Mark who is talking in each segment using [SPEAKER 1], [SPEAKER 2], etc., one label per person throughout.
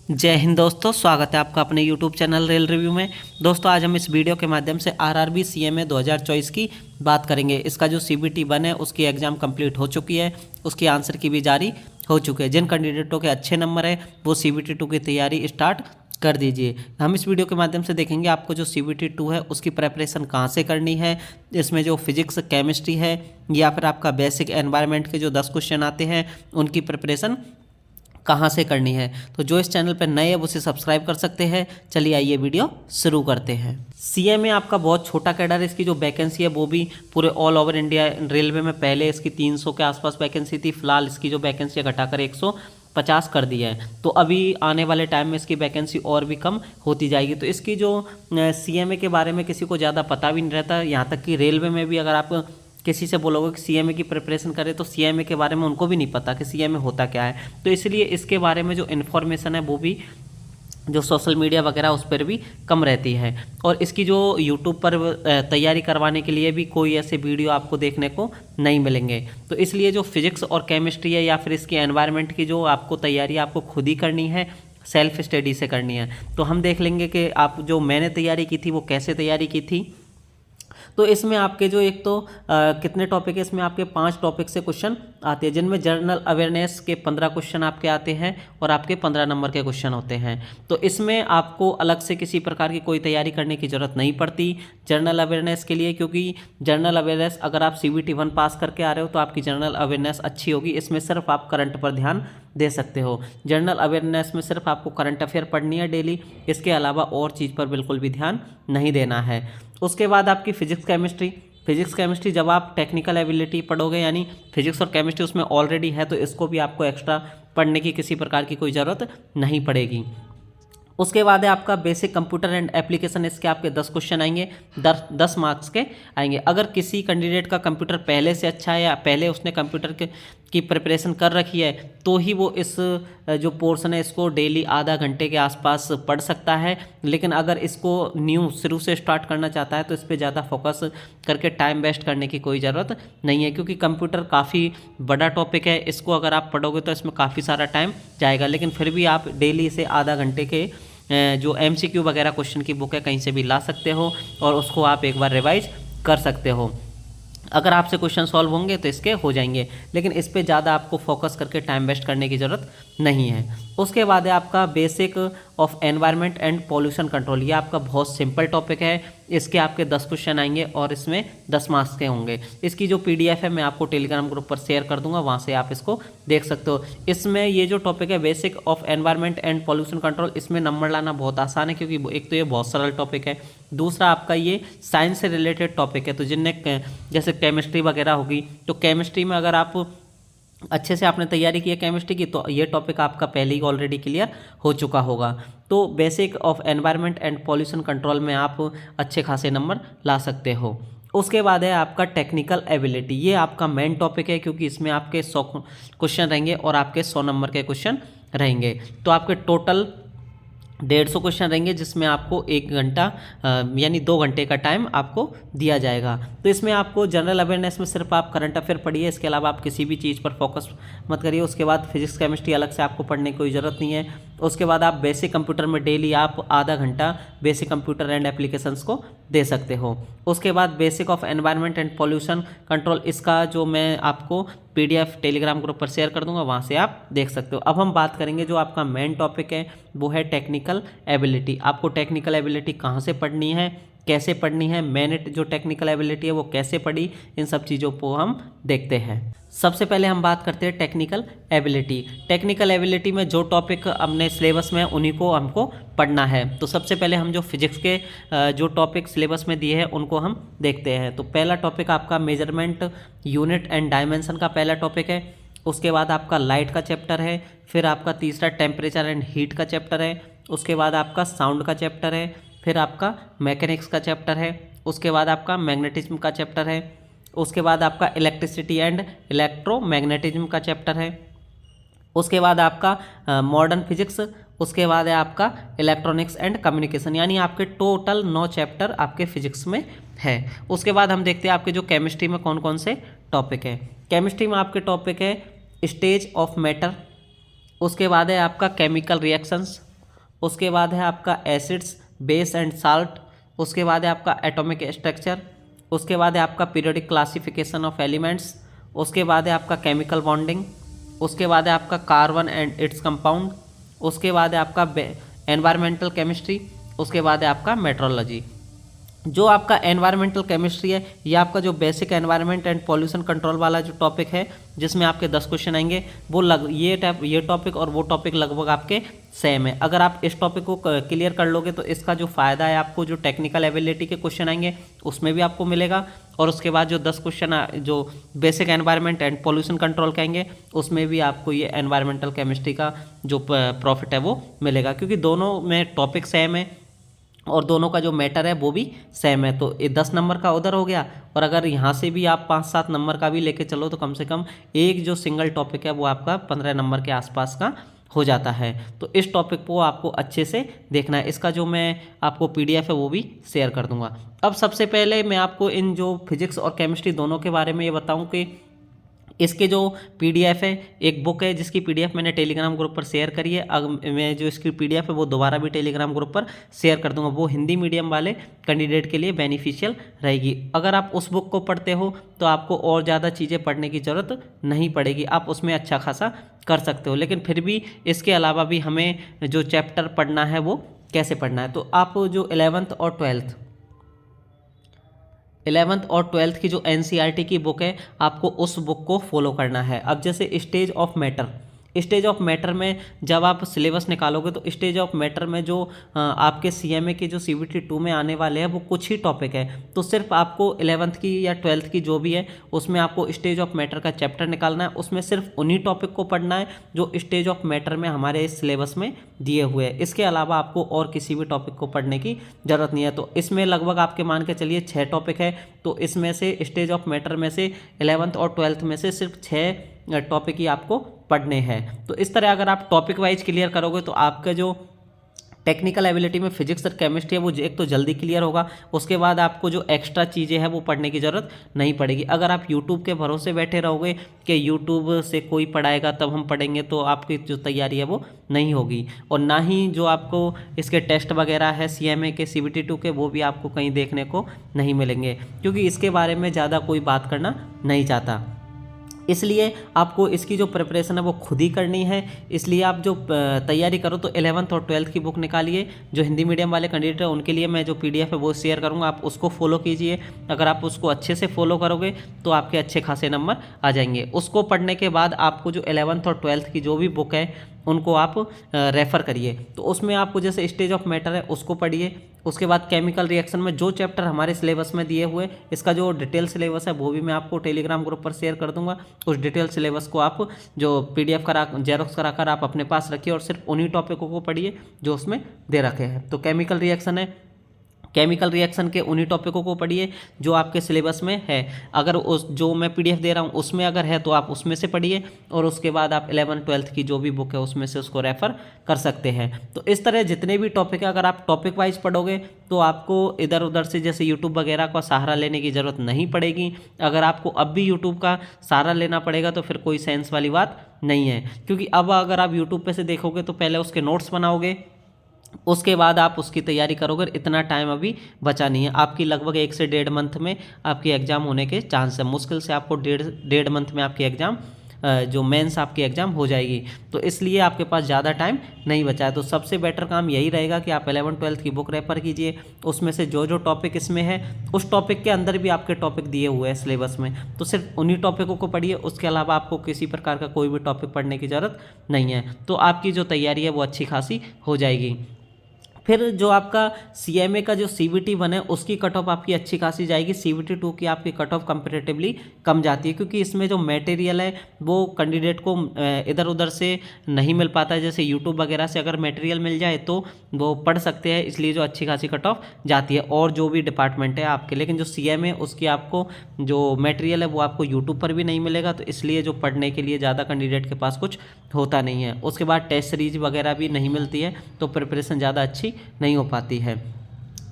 [SPEAKER 1] जय हिंद दोस्तों, स्वागत है आपका अपने YouTube चैनल रेल रिव्यू में। दोस्तों आज हम इस वीडियो के माध्यम से आरआरबी सीएमए 2024 की बात करेंगे। इसका जो CBT 1 है उसकी एग्ज़ाम कंप्लीट हो चुकी है, उसकी आंसर की भी जारी हो चुकी है। जिन कैंडिडेटों के अच्छे नंबर है वो CBT 2 की तैयारी स्टार्ट कर दीजिए। हम इस वीडियो के माध्यम से देखेंगे आपको जो CBT 2 है उसकी प्रेपरेशन कहाँ से करनी है, इसमें जो फिजिक्स केमिस्ट्री है या फिर आपका बेसिक एनवायरनमेंट के जो 10 क्वेश्चन आते हैं उनकी प्रिपरेशन कहाँ से करनी है। तो जो इस चैनल पर नए हैं वो उसे सब्सक्राइब कर सकते हैं। चलिए आइए वीडियो शुरू करते हैं। सीएमए आपका बहुत छोटा कैडर है, इसकी जो वैकेंसी है वो भी पूरे ऑल ओवर इंडिया रेलवे में पहले इसकी 300 के आसपास वैकेंसी थी। फिलहाल इसकी जो वैकेंसी है घटाकर 150 कर दिया है। तो अभी आने वाले टाइम में इसकी वैकेंसी और भी कम होती जाएगी। तो इसकी जो सीएमए के बारे में किसी को ज़्यादा पता भी नहीं रहता, यहाँ तक कि रेलवे में भी अगर आप किसी से बोलोगे कि सीएमए की प्रिपरेशन करें तो सीएमए के बारे में उनको भी नहीं पता कि सीएमए होता क्या है। तो इसलिए इसके बारे में जो इन्फॉर्मेशन है वो भी जो सोशल मीडिया वगैरह उस पर भी कम रहती है। और इसकी जो यूट्यूब पर तैयारी करवाने के लिए भी कोई ऐसे वीडियो आपको देखने को नहीं मिलेंगे। तो इसलिए जो फिजिक्स और केमिस्ट्री है या फिर इसकी एनवायरनमेंट की जो आपको तैयारी आपको खुद ही करनी है, सेल्फ स्टडी से करनी है। तो हम देख लेंगे कि आप जो मैंने तैयारी की थी वो कैसे तैयारी की थी। तो इसमें आपके जो एक तो कितने टॉपिक है, इसमें आपके 5 टॉपिक से क्वेश्चन आते हैं, जिनमें जनरल अवेयरनेस के 15 क्वेश्चन आपके आते हैं और आपके 15 नंबर के क्वेश्चन होते हैं। तो इसमें आपको अलग से किसी प्रकार की कोई तैयारी करने की ज़रूरत नहीं पड़ती जनरल अवेयरनेस के लिए, क्योंकि जनरल अवेयरनेस अगर आप CBT 1 पास करके आ रहे हो तो आपकी जनरल अवेयरनेस अच्छी होगी। इसमें सिर्फ आप करंट पर ध्यान दे सकते हो। जनरल अवेयरनेस में सिर्फ आपको करंट अफेयर पढ़नी है डेली, इसके अलावा और चीज़ पर बिल्कुल भी ध्यान नहीं देना है। उसके बाद आपकी फिजिक्स केमिस्ट्री जब आप टेक्निकल एबिलिटी पढ़ोगे, यानी फिजिक्स और केमिस्ट्री उसमें ऑलरेडी है, तो इसको भी आपको एक्स्ट्रा पढ़ने की किसी प्रकार की कोई ज़रूरत नहीं पड़ेगी। उसके बाद है आपका बेसिक कंप्यूटर एंड एप्लीकेशन, इसके आपके 10 क्वेश्चन आएंगे, 10 मार्क्स के आएंगे। अगर किसी कैंडिडेट का कंप्यूटर पहले से अच्छा है या पहले उसने कंप्यूटर की प्रिपरेशन कर रखी है तो ही वो इस जो पोर्शन है इसको डेली आधा घंटे के आसपास पढ़ सकता है। लेकिन अगर इसको न्यू शुरू से स्टार्ट करना चाहता है तो इस पर ज़्यादा फोकस करके टाइम वेस्ट करने की कोई ज़रूरत नहीं है, क्योंकि कंप्यूटर काफ़ी बड़ा टॉपिक है। इसको अगर आप पढ़ोगे तो इसमें काफ़ी सारा टाइम जाएगा, लेकिन फिर भी आप डेली इसे आधा घंटे के जो MCQ वगैरह क्वेश्चन की बुक है कहीं से भी ला सकते हो और उसको आप एक बार रिवाइज कर सकते हो। अगर आपसे क्वेश्चन सॉल्व होंगे तो इसके हो जाएंगे, लेकिन इस पे ज़्यादा आपको फोकस करके टाइम वेस्ट करने की ज़रूरत नहीं है। उसके बाद है आपका basic of environment and pollution control. ये आपका बहुत सिंपल टॉपिक है, इसके आपके 10 क्वेश्चन आएंगे और इसमें 10 मार्क्स के होंगे। इसकी जो PDF है मैं आपको टेलीग्राम ग्रुप पर शेयर कर दूंगा, वहाँ से आप इसको देख सकते हो। इसमें ये जो टॉपिक है basic of environment and pollution control, इसमें नंबर लाना बहुत आसान है, क्योंकि एक तो ये बहुत सरल टॉपिक है, दूसरा आपका ये साइंस से रिलेटेड टॉपिक है। तो जिनने जैसे केमिस्ट्री वगैरह होगी, तो केमिस्ट्री में अगर आप अच्छे से आपने तैयारी की है केमिस्ट्री की तो ये टॉपिक आपका पहले ही ऑलरेडी क्लियर हो चुका होगा। तो basic of environment and pollution control में आप अच्छे खासे नंबर ला सकते हो। उसके बाद है आपका टेक्निकल एबिलिटी, ये आपका मेन टॉपिक है, क्योंकि इसमें आपके 100 क्वेश्चन रहेंगे और आपके 100 नंबर के क्वेश्चन रहेंगे। तो आपके टोटल 150 क्वेश्चन रहेंगे, जिसमें आपको 1 घंटा यानी 2 घंटे का टाइम आपको दिया जाएगा। तो इसमें आपको जनरल अवेयरनेस में सिर्फ आप करंट अफेयर पढ़िए, इसके अलावा आप किसी भी चीज़ पर फोकस मत करिए। उसके बाद फिजिक्स केमिस्ट्री अलग से आपको पढ़ने की कोई ज़रूरत नहीं है। उसके बाद आप बेसिक कंप्यूटर में डेली आप आधा घंटा बेसिक कंप्यूटर एंड एप्लीकेशंस को दे सकते हो। उसके बाद basic of environment and pollution control, इसका जो मैं आपको PDF टेलीग्राम ग्रुप पर शेयर कर दूंगा, वहाँ से आप देख सकते हो। अब हम बात करेंगे जो आपका मेन टॉपिक है वो है टेक्निकल एबिलिटी। आपको टेक्निकल एबिलिटी कहाँ से पढ़नी है, कैसे पढ़नी है, मैंने जो टेक्निकल एबिलिटी है वो कैसे पढ़ी, इन सब चीज़ों को हम देखते हैं। सबसे पहले हम बात करते हैं टेक्निकल एबिलिटी। टेक्निकल एबिलिटी में जो टॉपिक अपने सिलेबस में उन्हीं को हमको पढ़ना है। तो सबसे पहले हम जो फिजिक्स के जो टॉपिक सिलेबस में दिए हैं उनको हम देखते हैं। तो पहला टॉपिक आपका मेजरमेंट यूनिट एंड डायमेंशन का पहला टॉपिक है। उसके बाद आपका लाइट का चैप्टर है, फिर आपका तीसरा टेम्परेचर एंड हीट का चैप्टर है, उसके बाद आपका साउंड का चैप्टर है, फिर आपका मैकेनिक्स का चैप्टर है, उसके बाद आपका मैग्नेटिज्म का चैप्टर है, उसके बाद आपका इलेक्ट्रिसिटी एंड इलेक्ट्रोमैग्नेटिज्म का चैप्टर है, उसके बाद आपका मॉडर्न फिजिक्स, उसके बाद है आपका इलेक्ट्रॉनिक्स एंड कम्युनिकेशन। यानी आपके टोटल 9 चैप्टर आपके फिजिक्स में है। उसके बाद हम देखते हैं आपके जो केमिस्ट्री में कौन कौन से टॉपिक है। केमिस्ट्री में आपके टॉपिक है स्टेज ऑफ मैटर, उसके बाद है आपका केमिकल रिएक्शंस, उसके बाद है आपका एसिड्स, बेस एंड साल्ट, उसके बाद है आपका एटॉमिक स्ट्रक्चर, उसके बाद है आपका पीरियोडिक क्लासिफिकेशन ऑफ एलिमेंट्स, उसके बाद है आपका केमिकल बॉन्डिंग, उसके बाद है आपका कार्बन एंड इट्स कंपाउंड, उसके बाद है आपका एनवायरमेंटल केमिस्ट्री, उसके बाद है आपका मेट्रोलॉजी। जो आपका एनवायरमेंटल केमिस्ट्री है ये आपका जो basic environment and pollution control वाला जो टॉपिक है जिसमें आपके 10 क्वेश्चन आएंगे, वो ये टॉपिक और वो टॉपिक लगभग आपके सेम है। अगर आप इस टॉपिक को क्लियर कर लोगे तो इसका जो फ़ायदा है आपको जो टेक्निकल एबिलिटी के क्वेश्चन आएंगे उसमें भी आपको मिलेगा, और उसके बाद जो 10 क्वेश्चन जो basic environment and pollution control के आएंगे उसमें भी आपको ये एनवायरमेंटल केमिस्ट्री का जो प्रॉफिट है वो मिलेगा, क्योंकि दोनों में टॉपिक सेम है और दोनों का जो मैटर है वो भी सेम है। तो ये 10 नंबर का उधर हो गया, और अगर यहाँ से भी आप 5-7 नंबर का भी लेके चलो तो कम से कम एक जो सिंगल टॉपिक है वो आपका 15 नंबर के आसपास का हो जाता है। तो इस टॉपिक को आपको अच्छे से देखना है। इसका जो मैं आपको PDF है वो भी शेयर कर दूंगा। अब सबसे पहले मैं आपको इन जो फिजिक्स और केमिस्ट्री दोनों के बारे में ये बताऊँ कि इसके जो PDF है, एक बुक है जिसकी PDF मैंने टेलीग्राम ग्रुप पर शेयर करी है। अब मैं जो इसकी PDF है वो दोबारा भी टेलीग्राम ग्रुप पर शेयर कर दूंगा। वो हिंदी मीडियम वाले कैंडिडेट के लिए बेनिफिशियल रहेगी। अगर आप उस बुक को पढ़ते हो तो आपको और ज़्यादा चीज़ें पढ़ने की ज़रूरत नहीं पड़ेगी, आप उसमें अच्छा खासा कर सकते हो। लेकिन फिर भी इसके अलावा भी हमें जो चैप्टर पढ़ना है वो कैसे पढ़ना है, तो आप जो 11th और 12th की जो NCERT की बुक है आपको उस बुक को फॉलो करना है। अब जैसे स्टेज ऑफ मैटर में जब आप सिलेबस निकालोगे तो स्टेज ऑफ मैटर में जो आपके CMA के जो CBT 2 में आने वाले हैं वो कुछ ही टॉपिक है। तो सिर्फ आपको 11th की या 12th की जो भी है उसमें आपको स्टेज ऑफ मैटर का चैप्टर निकालना है। उसमें सिर्फ उन्हीं टॉपिक को पढ़ना है जो स्टेज ऑफ मैटर में हमारे इस सिलेबस में दिए हुए हैं। इसके अलावा आपको और किसी भी टॉपिक को पढ़ने की ज़रूरत नहीं है। तो इसमें लगभग आपके मान के चलिए 6 टॉपिक है, तो इसमें से स्टेज ऑफ मैटर में से 11th और 12th में से सिर्फ 6 टॉपिक ही आपको पढ़ने हैं। तो इस तरह अगर आप टॉपिक वाइज क्लियर करोगे तो आपका जो टेक्निकल एबिलिटी में फिजिक्स और केमिस्ट्री है वो एक तो जल्दी क्लियर होगा, उसके बाद आपको जो एक्स्ट्रा चीज़ें हैं वो पढ़ने की ज़रूरत नहीं पड़ेगी। अगर आप यूट्यूब के भरोसे बैठे रहोगे कि यूट्यूब से कोई पढ़ाएगा तब हम पढ़ेंगे, तो आपकी जो तैयारी है वो नहीं होगी, और ना ही जो आपको इसके टेस्ट वगैरह है CMA के CBT 2 के वो भी आपको कहीं देखने को नहीं मिलेंगे, क्योंकि इसके बारे में ज़्यादा कोई बात करना नहीं चाहता। इसलिए आपको इसकी जो प्रिपरेशन है वो खुद ही करनी है। इसलिए आप जो तैयारी करो तो 11th और 12th की बुक निकालिए। जो हिंदी मीडियम वाले कैंडिडेट हैं उनके लिए मैं जो PDF है वो शेयर करूंगा, आप उसको फॉलो कीजिए। अगर आप उसको अच्छे से फॉलो करोगे तो आपके अच्छे खासे नंबर आ जाएंगे। उसको पढ़ने के बाद आपको जो 11th और 12th की जो भी बुक है उनको आप रेफ़र करिए। तो उसमें आपको जैसे स्टेज ऑफ मैटर है उसको पढ़िए, उसके बाद केमिकल रिएक्शन में जो चैप्टर हमारे सिलेबस में दिए हुए, इसका जो डिटेल सिलेबस है वो भी मैं आपको टेलीग्राम ग्रुप पर शेयर कर दूंगा। उस डिटेल सिलेबस को आप जो PDF जेरोक्स कराकर आप अपने पास रखिए और सिर्फ उन्हीं टॉपिकों को पढ़िए जो उसमें दे रखे हैं। तो केमिकल रिएक्शन है, केमिकल रिएक्शन के उन्हीं टॉपिकों को पढ़िए जो आपके सिलेबस में है। अगर उस जो मैं PDF दे रहा हूँ उसमें अगर है तो आप उसमें से पढ़िए, और उसके बाद आप 11th-12th की जो भी बुक है उसमें से उसको रेफ़र कर सकते हैं। तो इस तरह जितने भी टॉपिक है अगर आप टॉपिक वाइज पढ़ोगे तो आपको इधर उधर से जैसे यूट्यूब वगैरह का सहारा लेने की ज़रूरत नहीं पड़ेगी। अगर आपको अब भी यूट्यूब का सहारा लेना पड़ेगा तो फिर कोई सेंस वाली बात नहीं है, क्योंकि अब अगर आप यूट्यूब पे से देखोगे तो पहले उसके नोट्स बनाओगे, उसके बाद आप उसकी तैयारी करोगे। इतना टाइम अभी बचा नहीं है, आपकी लगभग 1 से 1.5 मंथ में आपकी एग्ज़ाम होने के चांस है। मुश्किल से आपको डेढ़ मंथ में आपकी एग्ज़ाम जो मेंस आपकी एग्ज़ाम हो जाएगी। तो इसलिए आपके पास ज़्यादा टाइम नहीं बचा है। तो सबसे बेटर काम यही रहेगा कि आप 11th-12th की बुक रेफ़र कीजिए, उसमें से जो जो टॉपिक इसमें है उस टॉपिक के अंदर भी आपके टॉपिक दिए हुए हैं सिलेबस में, तो सिर्फ उन्हीं टॉपिकों को पढ़िए। उसके अलावा आपको किसी प्रकार का कोई भी टॉपिक पढ़ने की ज़रूरत नहीं है। तो आपकी जो तैयारी है वो अच्छी खासी हो जाएगी। फिर जो आपका CMA का जो CBT 1 है उसकी कट ऑफ आपकी अच्छी खासी जाएगी। CBT 2 की आपकी कट ऑफ कंपेरेटिवली कम जाती है, क्योंकि इसमें जो मटेरियल है वो कैंडिडेट को इधर उधर से नहीं मिल पाता है। जैसे यूट्यूब वगैरह से अगर मटेरियल मिल जाए तो वो पढ़ सकते हैं, इसलिए जो अच्छी खासी कट ऑफ जाती है। और जो भी डिपार्टमेंट है आपके, लेकिन जो CMA उसकी आपको जो मटेरियल है वो आपको यूट्यूब पर भी नहीं मिलेगा, तो इसलिए जो पढ़ने के लिए ज़्यादा कैंडिडेट के पास कुछ होता नहीं है। उसके बाद टेस्ट सीरीज वगैरह भी नहीं मिलती है, तो प्रिपरेशन ज़्यादा अच्छी नहीं हो पाती है।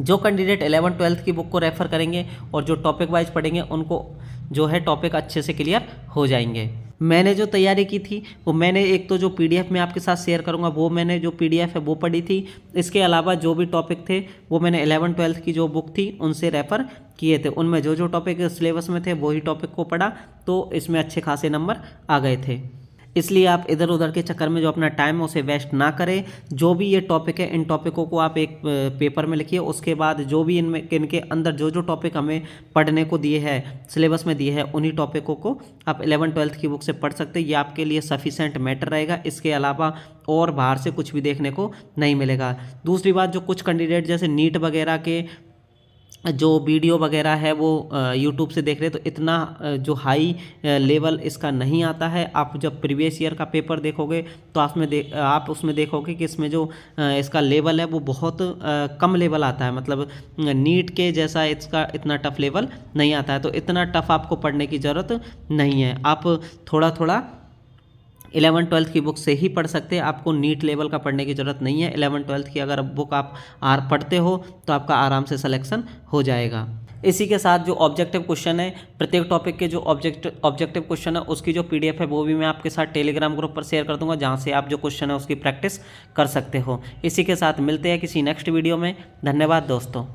[SPEAKER 1] जो कैंडिडेट 11th-12th की बुक को रेफ़र करेंगे और जो टॉपिक वाइज पढ़ेंगे उनको जो है टॉपिक अच्छे से क्लियर हो जाएंगे। मैंने जो तैयारी की थी वो मैंने एक तो जो पीडीएफ में आपके साथ शेयर करूंगा वो मैंने जो पीडीएफ है वो पढ़ी थी। इसके अलावा जो भी टॉपिक थे वो मैंने 11-12 की जो बुक थी उनसे रेफ़र किए थे। उनमें जो जो टॉपिक सिलेबस में थे वही टॉपिक को पढ़ा, तो इसमें अच्छे खासे नंबर आ गए थे। इसलिए आप इधर उधर के चक्कर में जो अपना टाइम है उसे वेस्ट ना करें। जो भी ये टॉपिक है इन टॉपिकों को आप एक पेपर में लिखिए। उसके बाद जो भी इनके अंदर जो जो टॉपिक हमें पढ़ने को दिए हैं, सिलेबस में दिए हैं, उन्हीं टॉपिकों को आप 11-12 की बुक से पढ़ सकते हैं। ये आपके लिए सफिशेंट मैटर रहेगा। इसके अलावा और बाहर से कुछ भी देखने को नहीं मिलेगा। दूसरी बात, जो कुछ कैंडिडेट जैसे नीट वगैरह के जो वीडियो वगैरह है वो यूट्यूब से देख रहे हैं, तो इतना जो हाई लेवल इसका नहीं आता है। आप जब प्रीवियस ईयर का पेपर देखोगे तो आप उसमें देखोगे कि इसमें जो इसका लेवल है वो बहुत कम लेवल आता है। मतलब नीट के जैसा इसका इतना टफ लेवल नहीं आता है। तो इतना टफ आपको पढ़ने की ज़रूरत नहीं है। आप थोड़ा थोड़ा 11-12 की बुक से ही पढ़ सकते हैं। आपको नीट लेवल का पढ़ने की ज़रूरत नहीं है। 11-12 की अगर बुक आप पढ़ते हो तो आपका आराम से सिलेक्शन हो जाएगा। इसी के साथ जो ऑब्जेक्टिव क्वेश्चन है, प्रत्येक टॉपिक के जो ऑब्जेक्टिव क्वेश्चन है उसकी जो पीडीएफ है वो भी मैं आपके साथ टेलीग्राम ग्रुप पर शेयर कर दूंगा, जहां से आप जो क्वेश्चन है उसकी प्रैक्टिस कर सकते हो। इसी के साथ मिलते हैं किसी नेक्स्ट वीडियो में। धन्यवाद दोस्तों।